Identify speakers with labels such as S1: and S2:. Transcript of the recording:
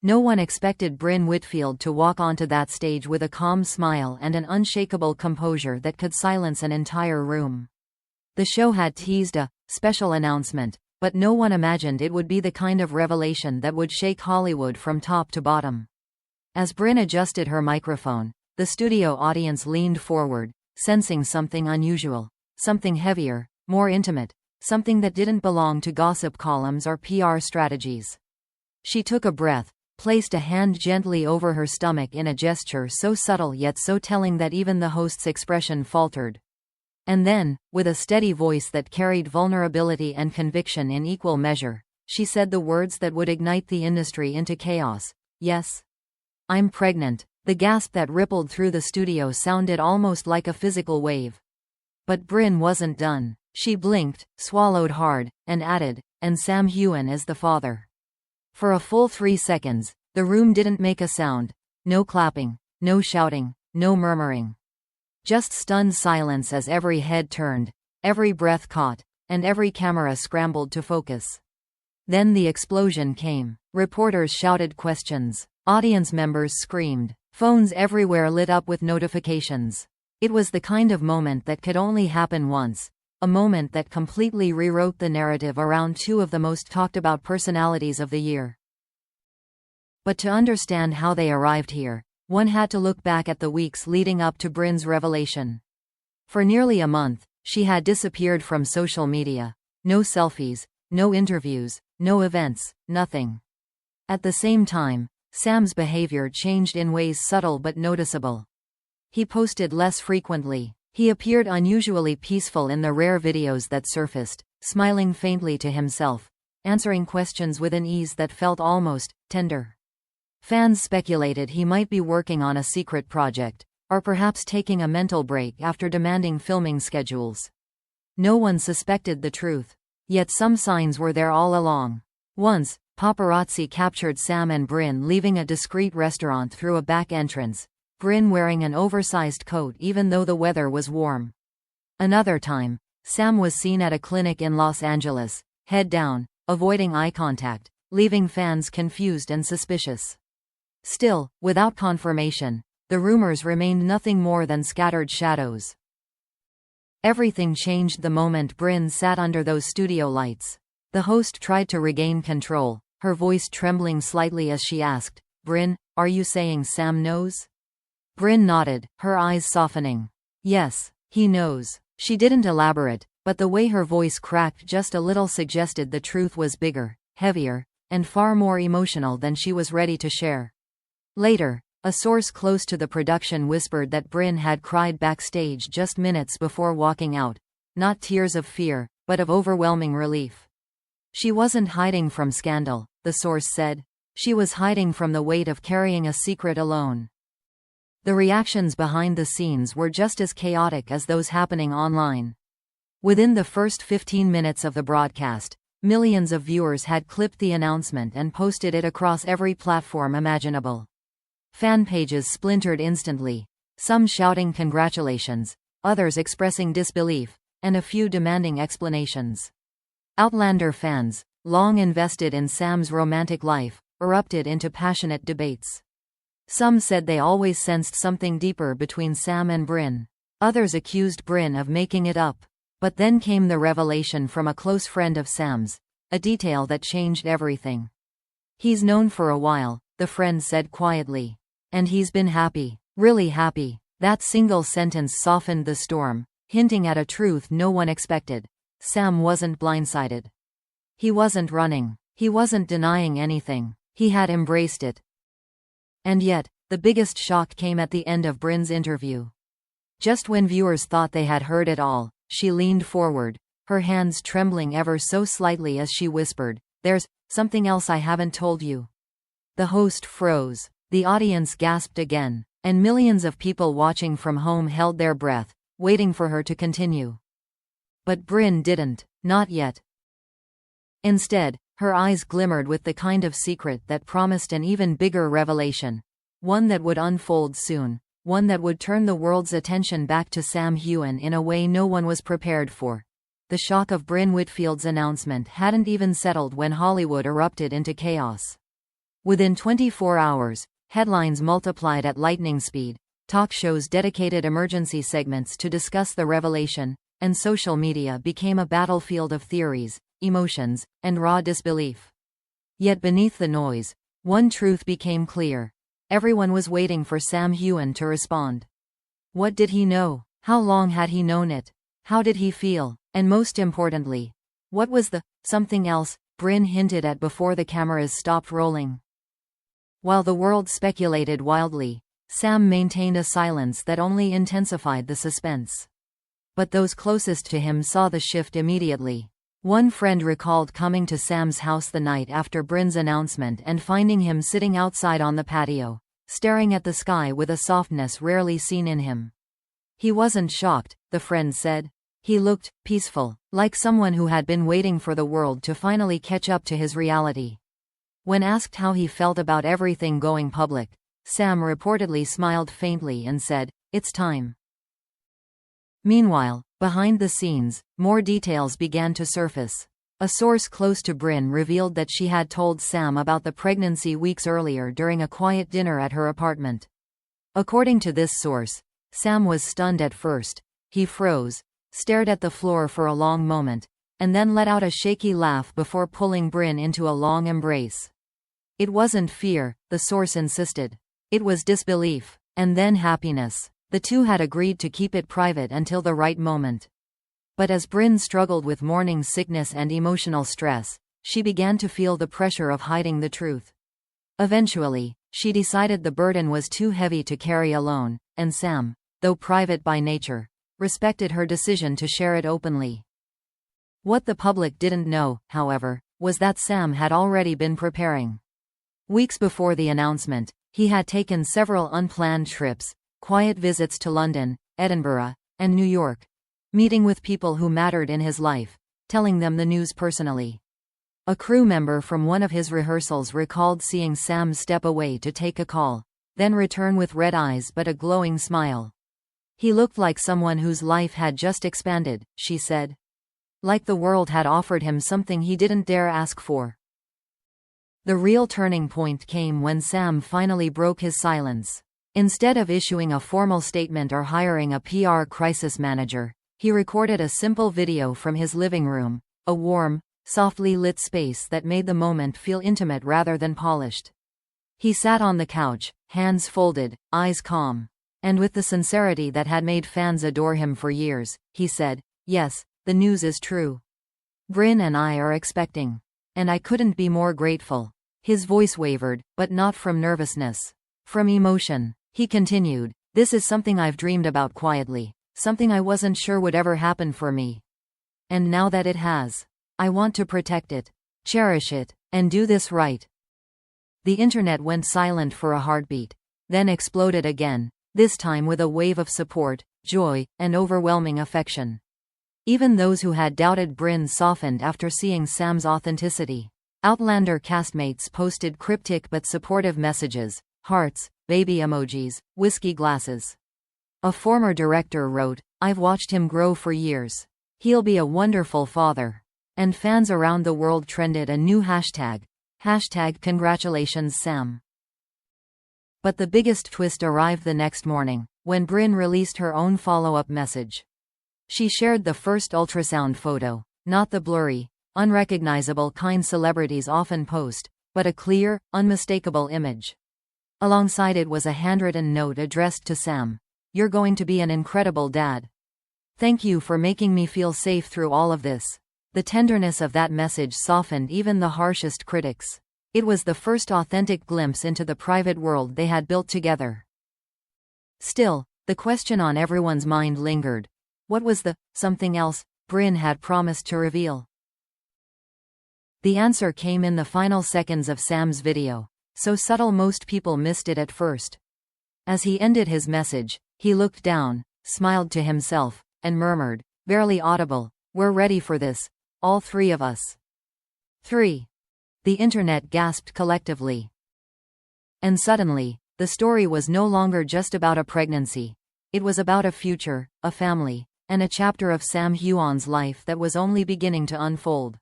S1: No one expected Brynn Whitfield to walk onto that stage with a calm smile and an unshakable composure that could silence an entire room. The show had teased a special announcement, but no one imagined it would be the kind of revelation that would shake Hollywood from top to bottom. As Brynn adjusted her microphone, the studio audience leaned forward, sensing something unusual, something heavier, more intimate, something that didn't belong to gossip columns or PR strategies. She took a breath, placed a hand gently over her stomach in a gesture so subtle yet so telling that even the host's expression faltered. And then, with a steady voice that carried vulnerability and conviction in equal measure, she said the words that would ignite the industry into chaos. "Yes. I'm pregnant." The gasp that rippled through the studio sounded almost like a physical wave. But Brynn wasn't done. She blinked, swallowed hard, and added, "And Sam Heughan is the father." For a full 3 seconds, the room didn't make a sound. No clapping, no shouting, no murmuring. Just stunned silence as every head turned, every breath caught, and every camera scrambled to focus. Then the explosion came. Reporters shouted questions. Audience members screamed. Phones everywhere lit up with notifications. It was the kind of moment that could only happen once. A moment that completely rewrote the narrative around two of the most talked about personalities of the year. But to understand how they arrived here, one had to look back at the weeks leading up to Brynn's revelation. For nearly a month, she had disappeared from social media. No selfies, no interviews, no events, nothing. At the same time, Sam's behavior changed in ways subtle but noticeable. He posted less frequently. He appeared unusually peaceful in the rare videos that surfaced, smiling faintly to himself, answering questions with an ease that felt almost tender. Fans speculated he might be working on a secret project, or perhaps taking a mental break after demanding filming schedules. No one suspected the truth. Yet some signs were there all along. Once, paparazzi captured Sam and Brynn leaving a discreet restaurant through a back entrance, Brynn wearing an oversized coat even though the weather was warm. Another time, Sam was seen at a clinic in Los Angeles, head down, avoiding eye contact, leaving fans confused and suspicious. Still, without confirmation, the rumors remained nothing more than scattered shadows. Everything changed the moment Brynn sat under those studio lights. The host tried to regain control, her voice trembling slightly as she asked, "Brynn, are you saying Sam knows?" Brynn nodded, her eyes softening. "Yes, he knows." She didn't elaborate, but the way her voice cracked just a little suggested the truth was bigger, heavier, and far more emotional than she was ready to share. Later, a source close to the production whispered that Brynn had cried backstage just minutes before walking out, not tears of fear, but of overwhelming relief. She wasn't hiding from scandal, the source said. She was hiding from the weight of carrying a secret alone. The reactions behind the scenes were just as chaotic as those happening online. Within the first 15 minutes of the broadcast, millions of viewers had clipped the announcement and posted it across every platform imaginable. Fan pages splintered instantly, some shouting congratulations, others expressing disbelief, and a few demanding explanations. Outlander fans, long invested in Sam's romantic life, erupted into passionate debates. Some said they always sensed something deeper between Sam and Brynn. Others accused Brynn of making it up. But then came the revelation from a close friend of Sam's, a detail that changed everything. "He's known for a while," the friend said quietly. "And he's been happy, really happy." That single sentence softened the storm, hinting at a truth no one expected. Sam wasn't blindsided. He wasn't running. He wasn't denying anything. He had embraced it. And yet, the biggest shock came at the end of Brynn's interview. Just when viewers thought they had heard it all, she leaned forward, her hands trembling ever so slightly as she whispered, "There's something else I haven't told you." The host froze. The audience gasped again, and millions of people watching from home held their breath, waiting for her to continue. But Brynn didn't, not yet. Instead, her eyes glimmered with the kind of secret that promised an even bigger revelation, one that would unfold soon, one that would turn the world's attention back to Sam Heughan in a way no one was prepared for. The shock of Brynn Whitfield's announcement hadn't even settled when Hollywood erupted into chaos. Within 24 hours, headlines multiplied at lightning speed, talk shows dedicated emergency segments to discuss the revelation, and social media became a battlefield of theories, emotions, and raw disbelief. Yet beneath the noise, one truth became clear. Everyone was waiting for Sam Heughan to respond. What did he know? How long had he known it? How did he feel? And most importantly, what was the something else Brynn hinted at before the cameras stopped rolling? While the world speculated wildly, Sam maintained a silence that only intensified the suspense. But those closest to him saw the shift immediately. One friend recalled coming to Sam's house the night after Brynn's announcement and finding him sitting outside on the patio, staring at the sky with a softness rarely seen in him. He wasn't shocked, the friend said. He looked peaceful, like someone who had been waiting for the world to finally catch up to his reality. When asked how he felt about everything going public, Sam reportedly smiled faintly and said, "It's time." Meanwhile, behind the scenes, more details began to surface. A source close to Brynn revealed that she had told Sam about the pregnancy weeks earlier during a quiet dinner at her apartment. According to this source, Sam was stunned at first. He froze, stared at the floor for a long moment, and then let out a shaky laugh before pulling Brynn into a long embrace. It wasn't fear, the source insisted. It was disbelief, and then happiness. The two had agreed to keep it private until the right moment. But as Brynn struggled with morning sickness and emotional stress, she began to feel the pressure of hiding the truth. Eventually, she decided the burden was too heavy to carry alone, and Sam, though private by nature, respected her decision to share it openly. What the public didn't know, however, was that Sam had already been preparing. Weeks before the announcement, he had taken several unplanned trips, quiet visits to London, Edinburgh, and New York, meeting with people who mattered in his life, telling them the news personally. A crew member from one of his rehearsals recalled seeing Sam step away to take a call, then return with red eyes but a glowing smile. He looked like someone whose life had just expanded, she said. Like the world had offered him something he didn't dare ask for. The real turning point came when Sam finally broke his silence. Instead of issuing a formal statement or hiring a PR crisis manager, he recorded a simple video from his living room, a warm, softly lit space that made the moment feel intimate rather than polished. He sat on the couch, hands folded, eyes calm. And with the sincerity that had made fans adore him for years, he said, "Yes, the news is true. Brynn and I are expecting. And I couldn't be more grateful." His voice wavered, but not from nervousness. From emotion. He continued, "This is something I've dreamed about quietly, something I wasn't sure would ever happen for me. And now that it has, I want to protect it, cherish it, and do this right." The internet went silent for a heartbeat, then exploded again, this time with a wave of support, joy, and overwhelming affection. Even those who had doubted Brynn softened after seeing Sam's authenticity. Outlander castmates posted cryptic but supportive messages, hearts, baby emojis, whiskey glasses. A former director wrote, "I've watched him grow for years. He'll be a wonderful father." And fans around the world trended a new hashtag. #Congratulations Sam. But the biggest twist arrived the next morning, when Brynn released her own follow-up message. She shared the first ultrasound photo, not the blurry, unrecognizable kind celebrities often post, but a clear, unmistakable image. Alongside it was a handwritten note addressed to Sam. "You're going to be an incredible dad. Thank you for making me feel safe through all of this." The tenderness of that message softened even the harshest critics. It was the first authentic glimpse into the private world they had built together. Still, the question on everyone's mind lingered. What was the something else Brynn had promised to reveal? The answer came in the final seconds of Sam's video, so subtle most people missed it at first. As he ended his message, he looked down, smiled to himself, and murmured, barely audible, "We're ready for this, all three of us." 3. The internet gasped collectively. And suddenly, the story was no longer just about a pregnancy. It was about a future, a family, and a chapter of Sam Heughan's life that was only beginning to unfold.